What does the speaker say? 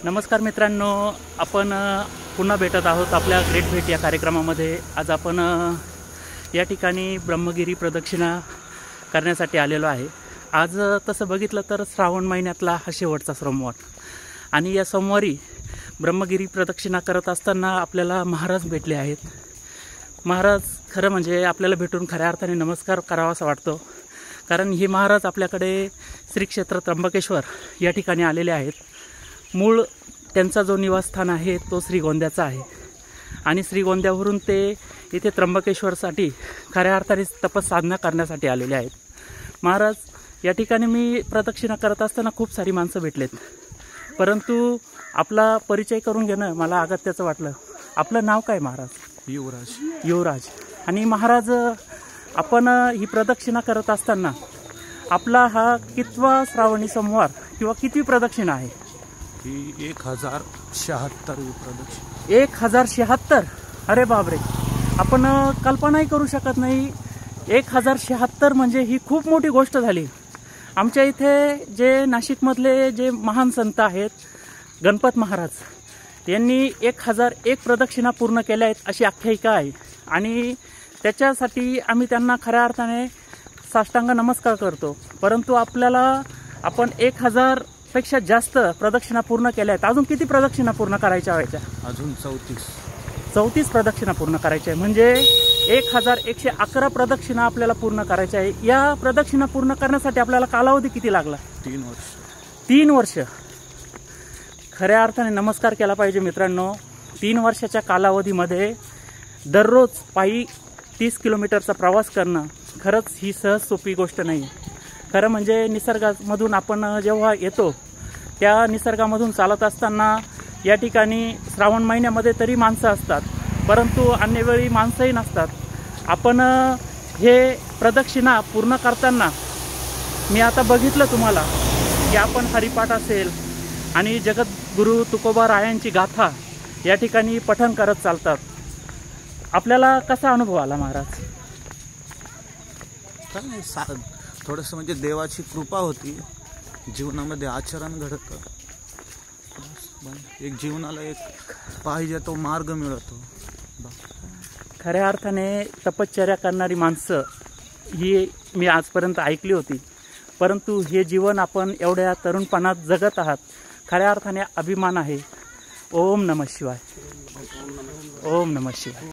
नमस्कार मित्रांनो, आपण पुन्हा भेटत आहोत आपल्या ग्रेट भेट या कार्यक्रमामध्ये। आज आपण या ठिकाणी ब्रह्मगिरी प्रदक्षिणा करण्यासाठी आलेलो आहे। आज तसं बघितलं तर श्रावण महिन्यातला हा शेवटचा सोमवार आणि या सोमवारी ब्रह्मगिरी प्रदक्षिणा करत असताना आपल्याला महाराज भेटले आहेत। महाराज खरं म्हणजे आपल्याला भेटून खऱ्या अर्थाने नमस्कार करावासा वाटतो, कारण हे महाराज आपल्याकडे श्री क्षेत्र त्र्यंबकेश्वर या ठिकाणी आलेले आहेत। मूळ त्यांचा जो निवासस्थान आहे तो श्रीगोंद्याचा आहे आणि श्रीगोंद्यावरून ते इथे त्र्यंबकेश्वरसाठी खऱ्या अर्थाने तपसाधना करण्यासाठी आलेले आहेत। महाराज या ठिकाणी मी प्रदक्षिणा करत असताना खूप सारी माणसं भेटलेत, परंतु आपला परिचय करून घेणं मला अगत्याचं वाटलं। आपलं नाव काय महाराज? युवराज। आणि महाराज, आपण ही प्रदक्षिणा करत असताना आपला हा कितवा श्रावणी सोमवार किंवा कितवी प्रदक्षिणा आहे? 1076 प्रदक्षिणा। 1076? अरे बापरे, आपण कल्पनाही करू शकत नाही। 1076 म्हणजे ही खूप मोठी गोष्ट झाली। आमच्या इथे जे नाशिकमधले जे महान संत आहेत, गणपत महाराज यांनी 1001 प्रदक्षिणा पूर्ण केल्या आहेत अशी आख्यायिका आहे आणि त्याच्यासाठी आम्ही त्यांना खऱ्या अर्थाने साष्टांग नमस्कार करतो। परंतु आपण 1000 पेक्षा जास्त प्रदक्षिणा पूर्ण केल्या आहेत। अजून किती प्रदक्षिणा पूर्ण करायच्या व्हायच्या? अजून 34 प्रदक्षिणा पूर्ण करायच्या आहे, म्हणजे 1111 प्रदक्षिणा आपल्याला पूर्ण करायच्या आहे। या प्रदक्षिणा पूर्ण करण्यासाठी आपल्याला कालावधी किती लागला? 3 वर्ष। 3 वर्ष खऱ्या अर्थाने नमस्कार केला पाहिजे मित्रांनो। 3 वर्षाच्या कालावधीमध्ये दररोज पायी 30 किलोमीटरचा प्रवास करणं खरंच ही सहज सोपी गोष्ट नाही। खरं म्हणजे निसर्गामधून आपण जेव्हा येतो त्या निसर्गामधून चालत असताना या ठिकाणी श्रावण महिन्यामध्ये तरी माणसं असतात, परंतु अन्य वेळी माणसंही नसतात। आपण हे प्रदक्षिणा पूर्ण करताना मी आता बघितलं तुम्हाला की आपण हरिपाठ असेल आणि जगद्गुरु तुकोबा रायांची गाथा या ठिकाणी पठण करत चालतात। आपल्याला कसा अनुभव आला महाराज? थोडंसं म्हणजे देवाची कृपा होती, जीवनामध्ये आचरण घडतं, एक जीवनाला एक पाहिजे तो मार्ग मिळतो। खऱ्या अर्थाने तपश्चर्या करणारी माणसं ही मी आजपर्यंत ऐकली होती, परंतु हे जीवन आपण एवढ्या तरुणपणात जगत आहात, खऱ्या अर्थाने अभिमान आहे। ओम नमः शिवाय। ओम नमः शिवाय।